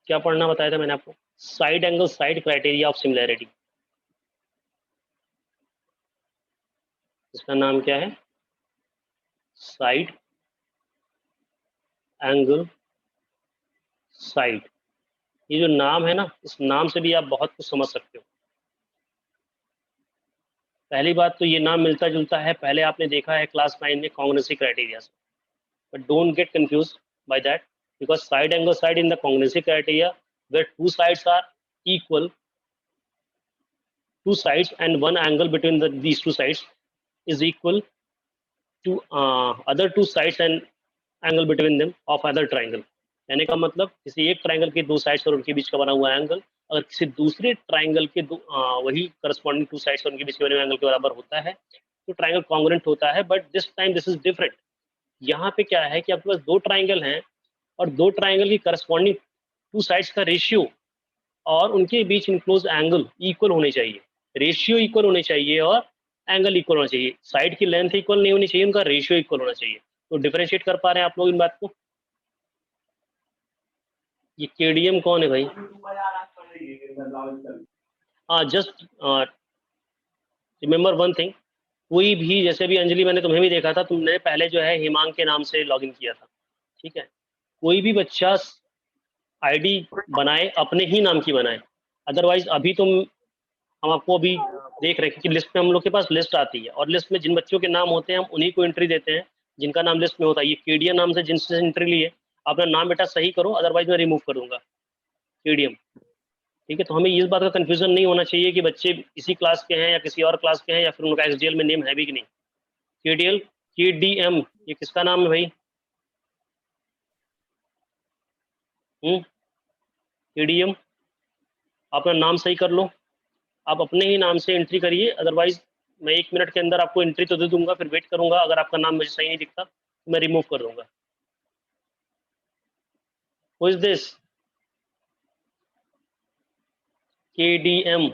क्या पढ़ना बताया था मैंने आपको? Side angle side criteria of similarity. इसका नाम क्या है? Side angle side. ये जो नाम है ना, इस नाम से भी आप बहुत कुछ समझ सकते हो। पहली बात तो ये नाम मिलता जुलता है, पहले आपने देखा है क्लास 9 में कॉन्ग्रुएंसी क्राइटेरिया से, but don't get confused by that, because side angle side in the congruency criteria where two sides are equal, two sides and one angle between these two sides is equal to other two sides and angle between them of other triangle। यानी का मतलब किसी एक triangle के दो sides और उनके बीच का बना हुआ एंगल अगर किसी दूसरे ट्राइंगल के वही करस्पॉन्डिंग टू साइड्स और उनके बीच के बने हुए एंगल के बराबर होता है तो ट्राइंगल कॉन्ग्रुएंट होता है। But this time this is different. यहाँ पे क्या है कि आपके पास दो ट्राइंगल हैं और दो ट्राइंगल की करस्पॉन्डिंग टू साइड्स का रेशियो और उनके बीच इनक्लोज एंगल इक्वल होने चाहिए। रेशियो इक्वल होने चाहिए और एंगल इक्वल होना चाहिए। साइड की लेंथ इक्वल नहीं होनी चाहिए, उनका रेशियो इक्वल होना चाहिए। तो डिफरेंशिएट कर पा रहे हैं आप लोग इन बात को? ये केडीएम कौन है भाई? हाँ, जस्ट रिमेम्बर वन थिंग। कोई भी, जैसे भी अंजलि मैंने तुम्हें भी देखा था, तुमने पहले जो है हिमांग के नाम से लॉगिन किया था, ठीक है? कोई भी बच्चा आईडी बनाए अपने ही नाम की बनाए, अदरवाइज अभी तुम, हम आपको अभी देख रहे हैं कि लिस्ट में हम लोग के पास लिस्ट आती है और लिस्ट में जिन बच्चों के नाम होते हैं हम उन्हीं को एंट्री देते हैं जिनका नाम लिस्ट में होता है। ये केडिया नाम से जिनसे एंट्री ली है, अपना नाम बेटा सही करो, अदरवाइज मैं रिमूव कर दूंगा केडीएम। ठीक है? तो हमें इस बात का कंफ्यूजन नहीं होना चाहिए कि बच्चे इसी क्लास के हैं या किसी और क्लास के हैं या फिर उनका एक्सडीएल में नेम है भी कि नहीं। केडीएल केडीएम ये किसका नाम है भाई? केडीएम, अपना नाम सही कर लो। आप अपने ही नाम से एंट्री करिए, अदरवाइज मैं 1 मिनट के अंदर आपको एंट्री तो दे दूंगा, फिर वेट करूंगा। अगर आपका नाम मुझे सही नहीं दिखता तो मैं रिमूव कर दूंगा। Who is this? केडीएम।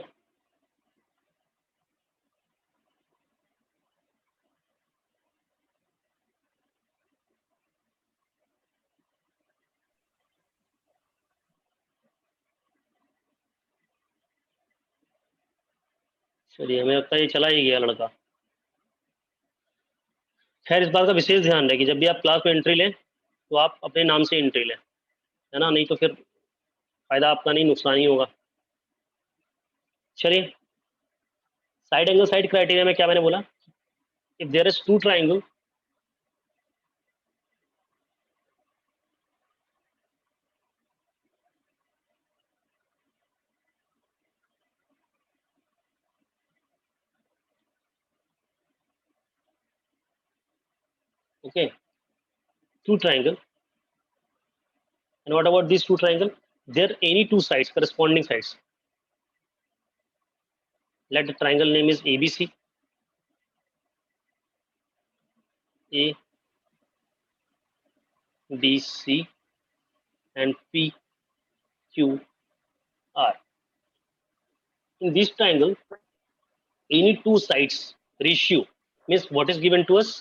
चलिए, हमें लगता है ये चला ही गया लड़का। खैर, इस बात का विशेष ध्यान रहे कि जब भी आप क्लास में एंट्री लें तो आप अपने नाम से एंट्री लें, है ना? नहीं तो फिर फायदा आपका नहीं, नुकसान ही होगा। चलिए, साइड एंगल साइड क्राइटेरिया में क्या मैंने बोला? If there is two triangle, okay, two triangle, and what about these two triangle? There any two sides, corresponding sides. Let the triangle name is ABC, A B C and P Q R. In this triangle, any two sides ratio means what is given to us?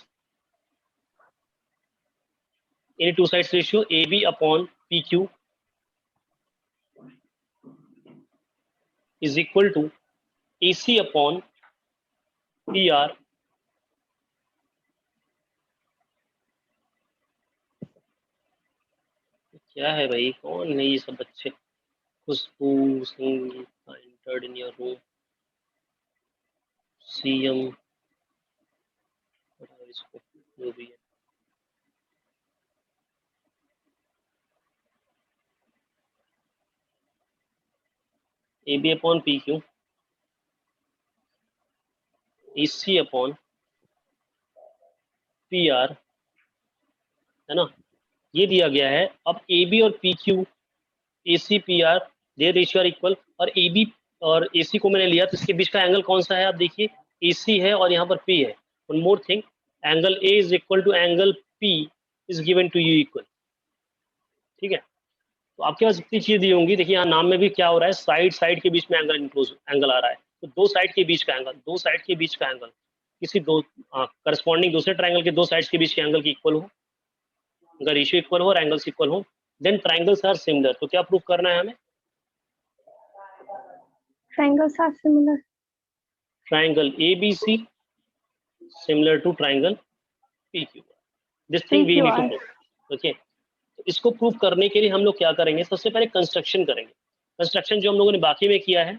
Any two sides ratio AB upon PQ is equal to AC upon PR क्या है भाई? कौन है ये सब बच्चे? खुशबू Singh entered in your room. CM, इसको जो भी है, AB upon PQ, AC upon PR, है ना? ये दिया गया है। अब AB और PQ, AC PR, their ratio are equal, और AB और AC को मैंने लिया तो इसके बीच का एंगल कौन सा है? आप देखिए, AC है और यहाँ पर P है। One more thing, angle A is equal to angle P is given to you equal. ठीक है? तो आपके पास इतनी चीजें दी होंगी। देखिए यहाँ नाम में भी क्या हो रहा है, साइड साइड के बीच में एंगल इंक्लूज एंगल आ रहा है, तो दो साइड के बीच का एंगल, दो साइड के बीच का एंगल किसी दो करस्पॉन्डिंग दूसरे ट्राइंगल के दो साइड्स के बीच के एंगल की इक्वल हो, उनका रेशियो इक्वल हो और एंगल्स इक्वल हो, देन ट्राइंगल्स आर सिमिलर। तो क्या प्रूव करना है हमें? Triangles are similar. Triangle ABC similar to triangle PQ। This thing we need to PQR. Prove. Okay, तो इसको प्रूव करने के लिए हम लोग क्या करेंगे? सबसे पहले कंस्ट्रक्शन करेंगे। कंस्ट्रक्शन जो हम लोगों ने बाकी में किया है,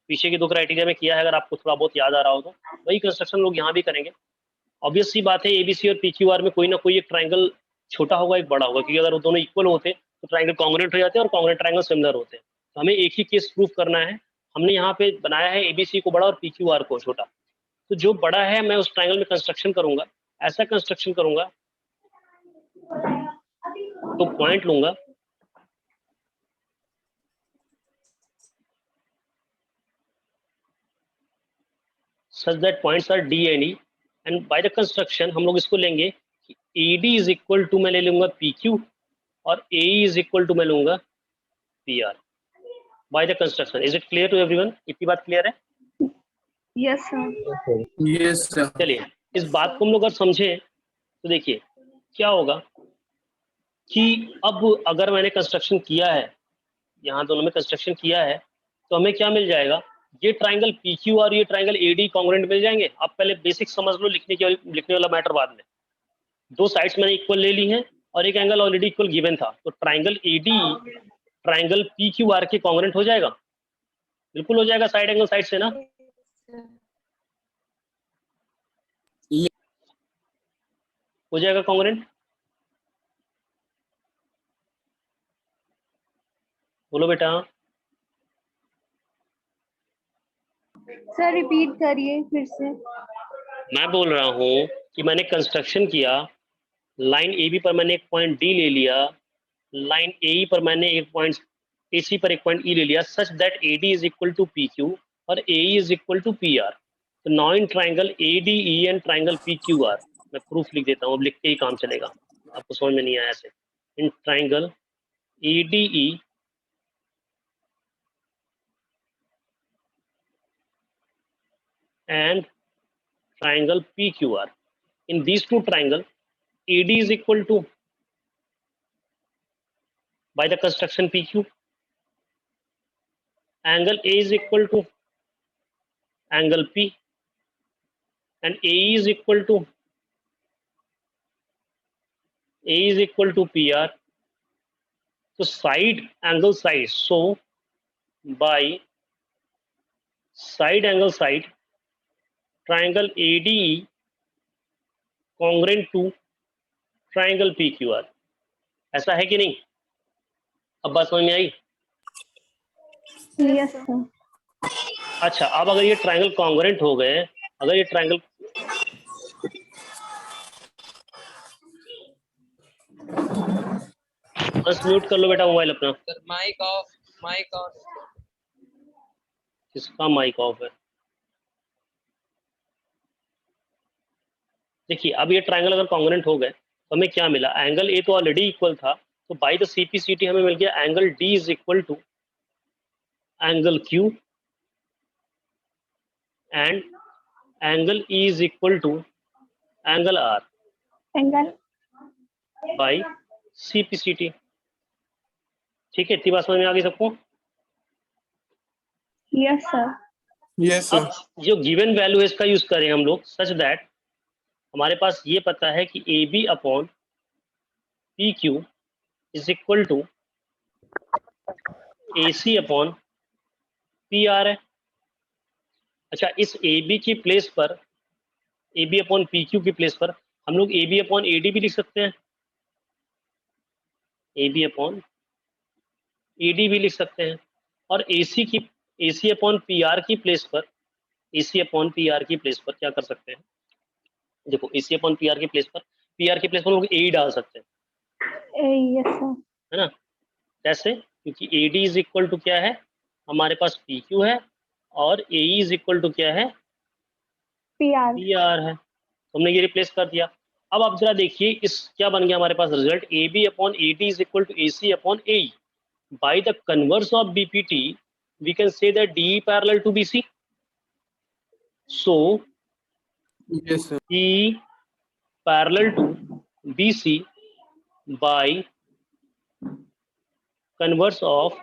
पीछे के 2 क्राइटेरिया में किया है, अगर आपको थोड़ा बहुत याद आ रहा हो तो वही कंस्ट्रक्शन लोग यहाँ भी करेंगे। ऑब्वियस सी बात है, ABC और PQR में कोई ना कोई एक ट्राइंगल छोटा होगा, एक बड़ा होगा, क्योंकि अगर वो दोनों इक्वल होते तो ट्राइंगल कॉन्ग्रुएंट हो जाते हैं और कॉन्ग्रुएंट ट्राइंगल सिमिलर होते हैं। तो हमें एक ही केस प्रूफ करना है। हमने यहाँ पे बनाया है ABC को बड़ा और PQR को छोटा। तो जो बड़ा है मैं उस ट्राइंगल में कंस्ट्रक्शन करूंगा, ऐसा कंस्ट्रक्शन करूंगा, तो पॉइंट लूंगा, such that points are D and E, and by the construction हम लोग इसको लेंगे कि AD is equal to मैं ले लूंगा PQ और AE is equal to मैं लूंगा PR by the construction. Is it clear to everyone? इतनी बात क्लियर है? Yes, sir. Yes, sir. चलिए, इस बात को हम लोग अगर समझे तो देखिए क्या होगा कि अब अगर मैंने कंस्ट्रक्शन किया है, यहाँ दोनों में कंस्ट्रक्शन किया है, तो हमें क्या मिल जाएगा? ये ट्राइंगल PQ और ये ट्राइंगल AD कॉन्ग्रुएंट मिल जाएंगे। आप पहले बेसिक समझ लो, लिखने वाला मैटर बाद में। दो साइड्स मैंने इक्वल ले ली हैं और एक एंगल ऑलरेडी इक्वल गिवन था, तो ट्राइंगल AD ट्राइंगल PQR के कॉन्ग्रुएंट हो जाएगा। बिल्कुल हो जाएगा, साइड एंगल साइड से ना। हो जाएगा कॉन्ग्रुएंट। बोलो बेटा। सर रिपीट करिए फिर से। मैं बोल रहा हूँ कि मैंने कंस्ट्रक्शन किया, लाइन AB पर मैंने एक पॉइंट D ले लिया, लाइन AE पर मैंने एक पॉइंट AC पर एक पॉइंट E ले लिया, such that AD is equal to PQ और AE is equal to PR। तो now in triangle ADE and triangle PQR, मैं प्रूफ लिख देता हूँ, अब लिख के ही काम चलेगा, आपको समझ में नहीं आया ऐसे। इन triangle ADE and triangle PQR, in these two triangle AD is equal to, by the construction PQ, angle A is equal to angle P and AE is equal to PR. So side angle side, so by side angle side triangle ADE congruent to triangle PQR। ऐसा है कि नहीं? अब बात समझ में आई? Yes, sir. अच्छा, अब अगर ये ट्राइंगल कॉन्ग्रुएंट हो गए, अगर ये ट्राइंगल, बस म्यूट कर लो बेटा मोबाइल अपना। Sir, mic off. Mic off. किसका माइक ऑफ है? देखिए, अब ये ट्राइंगल अगर कॉन्ग्रुएंट हो गए तो हमें क्या मिला? एंगल ए तो ऑलरेडी इक्वल था, तो बाय द CPCT हमें मिल गया angle D is equal to angle Q and angle E is equal to angle R Angle. By CPCT। ठीक है, इतनी बात समझ में आ गई सबको? Yes, sir. Yes, sir. अब जो गिवन वैल्यू है इसका यूज करें हम लोग, सच दैट हमारे पास ये पता है कि AB upon PQ is equal to AC upon PR है। अच्छा, इस AB की प्लेस पर, AB अपॉन PQ की प्लेस पर हम लोग AB अपॉन AD भी लिख सकते हैं, AB अपॉन AD भी लिख सकते हैं, और AC अपॉन PR की प्लेस पर, AC अपॉन PR की प्लेस पर क्या कर सकते हैं? देखो, AC अपॉन PR की प्लेस पर हम लोग AE डाल सकते हैं, Yes, sir. है ना? कैसे? क्योंकि AD इज इक्वल टू क्या है? हमारे पास PQ है और AE इज इक्वल टू क्या है? PR. PR है। तो हमने ये रिप्लेस कर दिया। अब आप जरा देखिए, इस क्या बन गया हमारे पास result? AB upon AD is equal to AC upon AE। By the converse of BPT, we can say that DE parallel to BC. So Yes, sir. E parallel to BC by converse of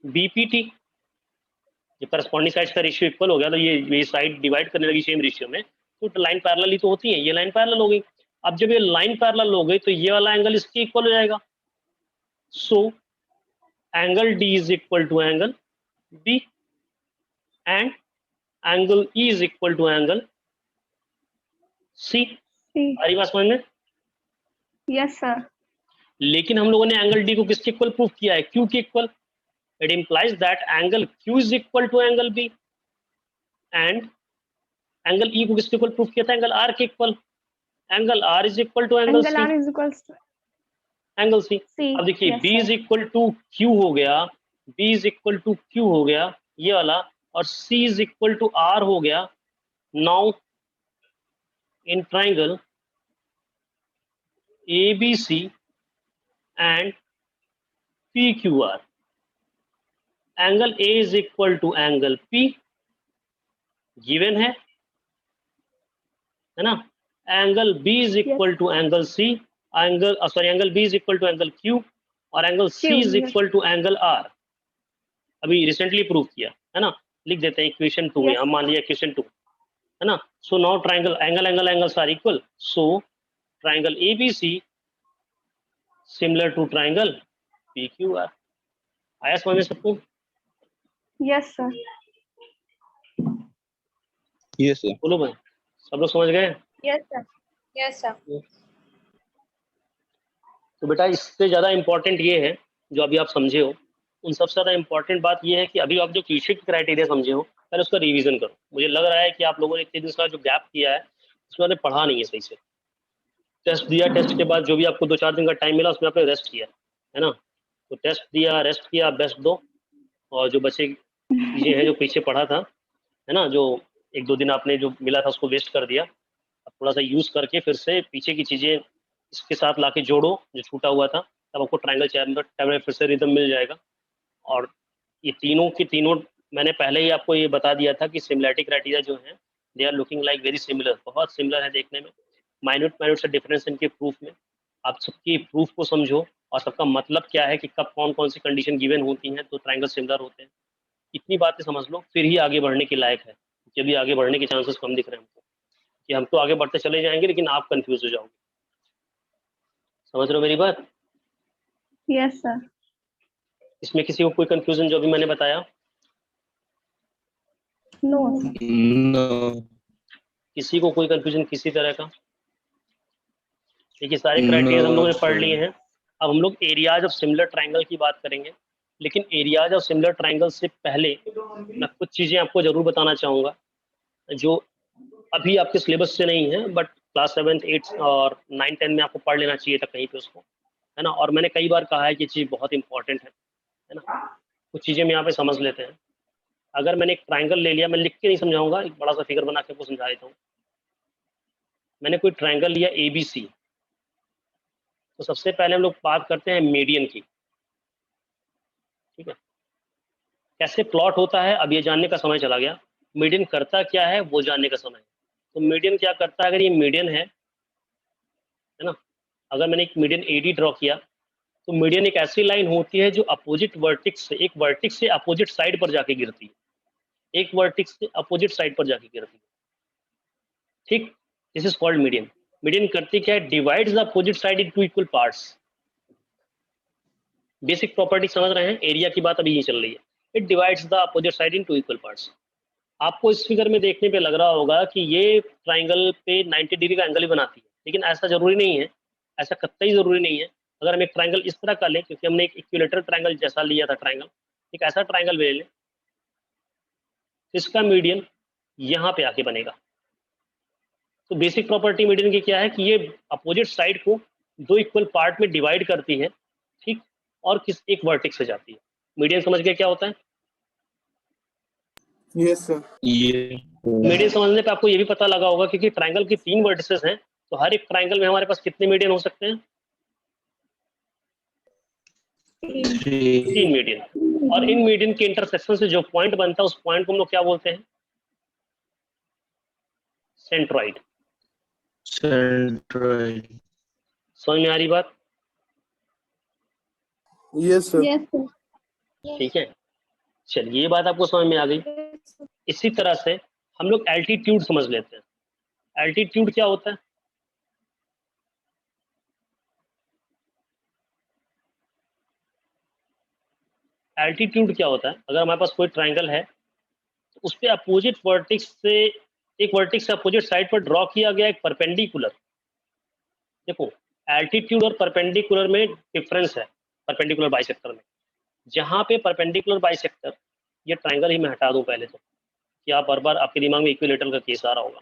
BPT. जब corresponding sides का ratio equal हो गया तो ये side divide करने लगी same ratio में, तो लाइन पैरेलल ही तो होती है, ये लाइन पैरेलल हो गई। अब जब ये लाइन पैरेलल हो गई तो ये वाला एंगल इसके इक्वल हो जाएगा। So angle D is equal to angle B and angle E is equal to angle C. C. सारी बात समझ में? Yes sir. लेकिन हम लोगों ने एंगल डी को किसके इक्वल प्रूफ किया है? क्यू के equal. It implies that angle Q is equal to angle B and angle E को किसके इक्वल प्रूफ किया था? एंगल आर के equal. Angle R is equal to angle angle C, R is equals to angle C. C. अब देखिए Yes, B sir. Is equal to Q हो गया, B is equal to Q हो गया ये वाला, और C is equal to R हो गया। Now in triangle ABC and PQR angle A is equal to angle P given है ना? Angle B is equal to angle C, angle B is equal to angle Q और angle C Q, is yes. Equal to angle R। अभी recently prove किया है ना, लिख देते हैं इक्वेशन 2 में। Yes, हम मान लिया इक्वेशन 2 है ना। So now triangle angles are equal, so triangle ABC similar to triangle PQR। आया समझ में सबको? Yes sir. Yes, sir. बोलो भाई, सब लोग समझ गए? Yes sir. Yes sir. तो बेटा इससे ज़्यादा इम्पोर्टेंट ये है जो अभी आप समझे हो, उन सबसे ज़्यादा इम्पोर्टेंट बात ये है कि अभी आप जो क्यूशिक क्राइटेरिया समझे हो पहले उसका रिवीजन करो। मुझे लग रहा है कि आप लोगों ने इतने दिन का जो गैप किया है उसमें आपने पढ़ा नहीं है सही से। टेस्ट दिया, टेस्ट के बाद जो भी आपको 2-4 दिन का टाइम मिला उसमें आपने रेस्ट किया है ना। तो टेस्ट दिया, रेस्ट किया, बेस्ट दो, और जो बचे चीज़ें हैं जो पीछे पढ़ा था है ना, जो 1-2 दिन आपने जो मिला था उसको वेस्ट कर दिया। अब थोड़ा सा यूज़ करके फिर से पीछे की चीज़ें इसके साथ लाके जोड़ो जो छूटा हुआ था, तब आपको ट्रायंगल चैप्टर में फिर से रिदम मिल जाएगा। और ये तीनों की तीनों मैंने पहले ही आपको ये बता दिया था कि सिमिलैरिटी क्राइटेरिया जो है they are looking like very similar, बहुत सिमिलर है देखने में। माइन्यूट से डिफरेंस इनके प्रूफ में। आप सबकी प्रूफ को समझो और सबका मतलब क्या है कि कब कौन कौन सी कंडीशन गिवन होती हैं तो ट्रायंगल सिमिलर होते हैं। इतनी बातें समझ लो फिर ही आगे बढ़ने के लायक है, क्योंकि अभी आगे बढ़ने के चांसेस कम दिख रहे हैं हमको, कि हम तो आगे बढ़ते चले जाएंगे लेकिन आप कंफ्यूज हो जाओगे। समझ रहे हो मेरी बात? Yes sir. इसमें किसी को कोई कंफ्यूजन जो भी मैंने बताया? नो। No. किसी को कोई कंफ्यूजन किसी तरह का? देखिए सारे क्राइटेरिया हम लोगों ने पढ़ लिए हैं। अब हम लोग एरियाज ऑफ सिमिलर ट्रायंगल की बात करेंगे, लेकिन एरियाज ऑफ सिमिलर ट्रायंगल से पहले मैं कुछ चीज़ें आपको जरूर बताना चाहूँगा जो अभी आपके सिलेबस से नहीं है, बट क्लास 7th 8th और 9 10 में आपको पढ़ लेना चाहिए था कहीं पे उसको, है ना। और मैंने कई बार कहा है कि चीज़ बहुत इंपॉर्टेंट है ना। कुछ चीज़ें हम यहाँ पे समझ लेते हैं। अगर मैंने एक ट्रायंगल ले लिया, मैं लिख के नहीं समझाऊंगा, एक बड़ा सा फिगर बना के आपको समझा देता हूँ। मैंने कोई ट्रायंगल लिया ABC, तो सबसे पहले हम लोग बात करते हैं मीडियन की, ठीक है। कैसे प्लॉट होता है अब ये जानने का समय चला गया, मीडियन करता क्या है वो जानने का समय। तो मीडियन क्या करता है, अगर ये मीडियन है ना, अगर मैंने एक मीडियन AD ड्रॉ किया तो मीडियन एक ऐसी लाइन होती है जो अपोजिट वर्टिक्स से, एक वर्टिक्स से अपोजिट साइड पर जाके गिरती है, एक वर्टिक्स से अपोजिट साइड पर जाके गिरती है, ठीक। This is called median. Median करती क्या है, divides the opposite side into equal parts. Basic property समझ रहे हैं, एरिया की बात अभी ये चल रही है। It divides the opposite side into equal parts. आपको इस फिगर में देखने पे लग रहा होगा कि ये ट्राइंगल पे 90 डिग्री का एंगल ही बनाती है, लेकिन ऐसा जरूरी नहीं है, ऐसा कतई जरूरी नहीं है। अगर हम एक ट्राइंगल इस तरह का लें, क्योंकि हमने एक इक्विलेटरल ट्राइंगल जैसा लिया था ट्राइंगल, एक ऐसा ट्राइंगल ले लें, इसका मीडियन यहाँ पे आके बनेगा। तो बेसिक प्रॉपर्टी मीडियन की क्या है कि ये अपोजिट साइड को दो इक्वल पार्ट में डिवाइड करती है, ठीक, और किस एक वर्टेक्स से जाती है। मीडियन समझ गए क्या होता है? Yes, sir. Yes. मीडियन समझने पे आपको ये भी पता लगा होगा क्योंकि ट्राइंगल की 3 वर्टिसेस हैं, तो हर एक ट्राइंगल में हमारे पास कितने मीडियन हो सकते हैं? 3 मीडियन। और इन मीडियन के इंटरसेक्शन से जो पॉइंट बनता है उस पॉइंट को हम लोग क्या बोलते हैं? सेंट्रॉइड। Centroid. समझ में आ रही बात? Yes, sir. Yes, sir. ठीक है, चलिए ये बात आपको समझ में आ गई। इसी तरह से हम लोग एल्टीट्यूड समझ लेते हैं। एल्टीट्यूड क्या होता है? एल्टीट्यूड क्या होता है? अगर हमारे पास कोई ट्रायंगल है तो उस पे अपोजिट वर्टेक्स से, एक वर्टेक्स से अपोजिट साइड पर ड्रॉ किया गया एक परपेंडिकुलर। देखो, एल्टीट्यूड और परपेंडिकुलर में डिफरेंस है। परपेंडिकुलर बाइसेक्टर में, जहाँ पे परपेंडिकुलर बाइसेक्टर, ये ट्रायंगल ही मैं हटा दूं पहले तो, कि आप बार बार आपके दिमाग में इक्विलेटरल का केस आ रहा होगा।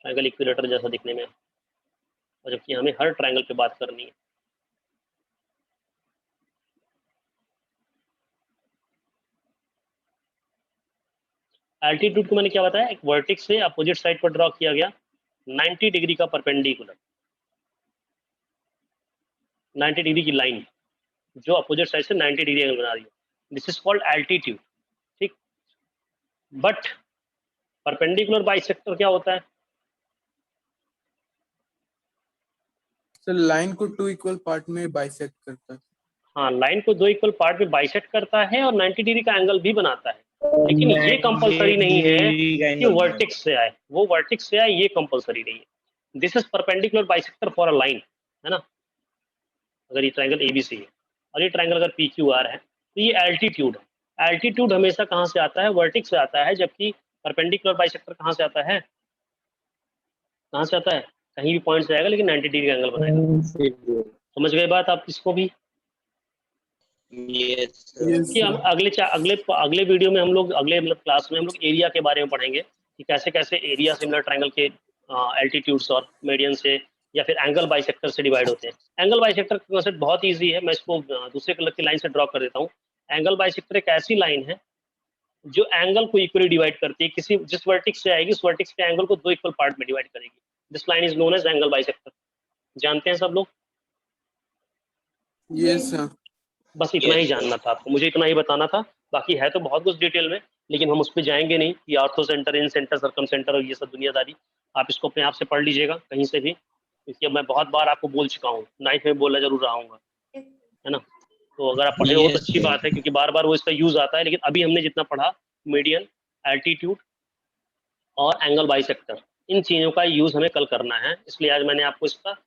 ट्रायंगल इक्विलेटर जैसा दिखने में, और जबकि हमें हर ट्रायंगल पे बात करनी है। एल्टीट्यूड को मैंने क्या बताया? एक वर्टेक्स से अपोजिट साइड पर ड्रॉ किया गया 90 डिग्री का परपेंडिकुलर, 90 डिग्री की लाइन जो अपोजिट साइड से 90 डिग्री एंगल बना रही है। This is called altitude. ठीक, बट परपेंडिकुलर बाइसेक्टर क्या होता है? सर लाइन को 2 इक्वल पार्ट में बाइसेक्ट करता है। हाँ, लाइन को 2 इक्वल पार्ट में बाइसेक्ट करता है और 90 डिग्री का एंगल भी बनाता है, लेकिन ये कंपलसरी नहीं है कि वर्टेक्स से आए। वो वर्टेक्स से आए, ये कंपलसरी नहीं है। This is perpendicular bisector for a line, है ना। अगर ये ट्रायंगल एबीसी है और ये ट्रायंगल अगर पीक्यूआर है तो ये एल्टीट्यूड है। एल्टीट्यूड हमेशा कहाँ से आता है? वर्टेक्स से आता है, जबकि परपेंडिकुलर बाइसेक्टर कहाँ से आता है? कहाँ से आता है? कहीं भी पॉइंट से आएगा लेकिन 90 डिग्री का एंगल बनाएगा। समझ गए बात आप इसको भी? Yes, Yes, कि हम अगले वीडियो में हम लोग, अगले मतलब क्लास में हम लोग एरिया के बारे में पढ़ेंगे कि कैसे कैसे एरिया सिमिलर ट्रायंगल के एल्टीट्यूड्स और मीडियन से या फिर एंगल बाइसेक्टर से डिवाइड होते हैं। एंगल बाइसेक्टर का कॉन्सेप्ट बहुत इजी है, मैं इसको दूसरे कलर की लाइन से ड्रॉ कर देता हूँ। एंगल बाइसेक्टर एक ऐसी लाइन है जो एंगल को इक्वली डिवाइड करती है। किसी जिस वर्टेक्स से आएगी उस वर्टेक्स के एंगल को 2 इक्वल पार्ट में डिवाइड करेगी। This line is known as angle bisector. जानते हैं सब लोग? yes, sir. बस इतना ही Yes, जानना था आपको, मुझे इतना ही बताना था। बाकी है तो बहुत कुछ डिटेल में, लेकिन हम उस पर जाएंगे नहीं कि ऑर्थो सेंटर, इन सेंटर, सर्कम सेंटर और ये सब दुनियादारी। आप इसको अपने आप से पढ़ लीजिएगा कहीं से भी, क्योंकि अब मैं बहुत बार आपको बोल चुका हूँ, 9th में बोलना जरूर रहा हूँ, है ना। तो अगर आप पढ़े हो तो Yes, अच्छी sir. बात है, क्योंकि बार बार वो इसका यूज आता है। लेकिन अभी हमने जितना पढ़ा, मीडियन, एल्टीट्यूड और एंगल बाइसेक्टर, इन चीज़ों का यूज हमें कल करना है। इसलिए आज मैंने आपको इसका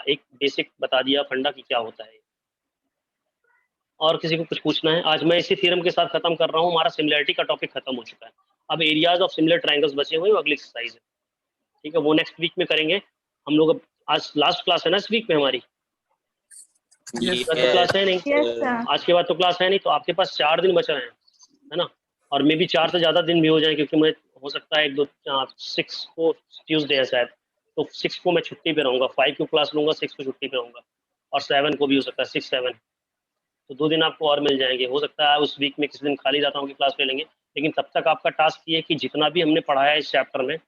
एक बेसिक बता दिया, फंडा कि क्या होता है। और किसी को कुछ पूछना है? आज मैं इसी थ्योरम के साथ खत्म कर रहा हूँ। हमारा सिमिलरिटी का टॉपिक खत्म हो चुका है। अब एरियाज ऑफ सिमिलर ट्रायंगल्स बचे हुए, अगली एक्सरसाइज है, ठीक है, वो नेक्स्ट वीक में करेंगे हम लोग। आज लास्ट क्लास है ना इस वीक में हमारी? Yes, आज तो क्लास है नहीं, Yes, sir. आज के बाद तो क्लास है नहीं, तो आपके पास 4 दिन बचे हैं, है ना। और मे भी 4 से ज़्यादा दिन भी हो जाए, क्योंकि मैं हो सकता है 6 को ट्यूसडे है शायद, तो 6 को मैं छुट्टी पे रहूँगा, 5 को क्लास लूँगा, 6 को छुट्टी पे रहूँगा, और 7 को भी हो सकता है, 6, 7। तो 2 दिन आपको और मिल जाएंगे। हो सकता है उस वीक में किसी दिन खाली रहता हूँ कि क्लास ले लेंगे, लेकिन तब तक आपका टास्क ये है कि जितना भी हमने पढ़ा है इस चैप्टर में,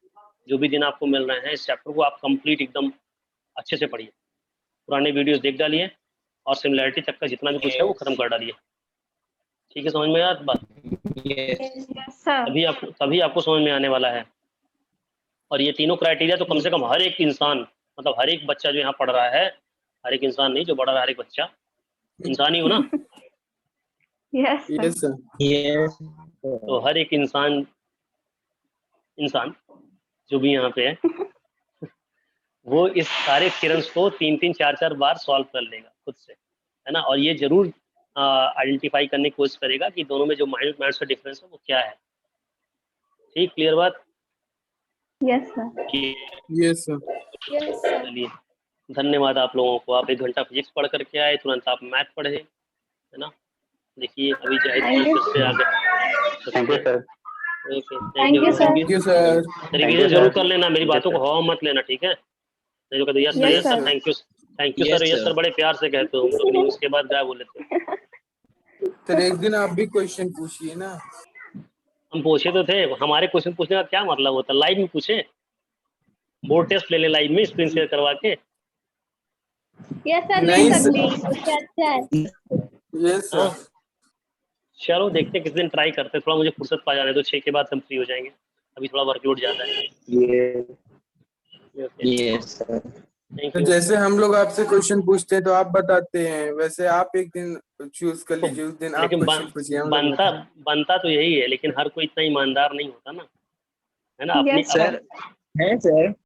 जो भी दिन आपको मिल रहे हैं इस चैप्टर को आप कंप्लीट एकदम अच्छे से पढ़िए। पुराने वीडियोस देख डालिए और सिमिलरिटी तक का जितना भी कुछ है वो खत्म कर डालिए। ठीक है, समझ में आया बात? Yes. Yes, sir. तभी आपको समझ में आने वाला है। और ये तीनों क्राइटेरिया तो कम से कम हर एक इंसान, मतलब हर एक बच्चा जो यहाँ पढ़ रहा है, हर एक इंसान नहीं, जो पढ़ रहा है हर एक बच्चा, इंसान ही हो ना। Yes, sir. yes, sir. Yes. तो हर एक इंसान जो भी यहाँ पे है वो इस सारे थ्योरम्स को 3-3, 4-4 बार सॉल्व कर लेगा खुद से, है ना। और ये जरूर आइडेंटिफाई करने की कोशिश करेगा कि दोनों में जो माइनस माइनस का डिफरेंस है वो क्या है। ठीक, क्लियर बात? Yes, sir. Yes, sir. Yes, sir. चलिए, धन्यवाद आप लोगों को। आप 1 घंटा फिजिक्स पढ़ करके आए, तुरंत आप मैथ पढ़े, है ना। देखिए अभी जाहिद Thank you. फिर से आ गए। Thank you, sir. Okay, Thank you, sir. Thank you, sir. Revision जरूर कर लेना, मेरी बातों को हवा मत लेना, ठीक है। नहीं तो कहते yes sir, Yes, yes sir, sir. Thank you Yes, sir, yes sir. Sir बड़े प्यार से कहते हो, लेकिन उसके बाद गायब हो लेते हो। सर एक दिन आप भी क्वेश्चन पूछिए ना। हम पूछे तो थे, हमारे क्वेश्चन पूछने का क्या मतलब होता है? लाइव में पूछे, बोर्ड टेस्ट ले ले लाइव में, स्क्रीन शेयर करवा के। Yes, sir. ले नहीं, सकती हूँ, उससे अच्छा है। Yes, sir. हाँ, चलो देखते हैं किस दिन ट्राई करते हैं। थोड़ा मुझे फुर्सत पा जाने दो, 6 के बाद हम फ्री हो जाएंगे, अभी थोड़ा वर्कलोड ज्यादा है। Yes. Okay, Yes, sir. Thank तो यू। जैसे हम लोग आपसे क्वेश्चन पूछते हैं तो आप बताते हैं, वैसे आप एक दिन चूज कर लीजिए, उस दिन आप लेकिन क्वेश्चन पूछिए, हम लोग बनता बताएं। बनता तो यही है, लेकिन हर कोई इतना ईमानदार नहीं होता ना, है ना। अपनी Yes, sir. सर है सर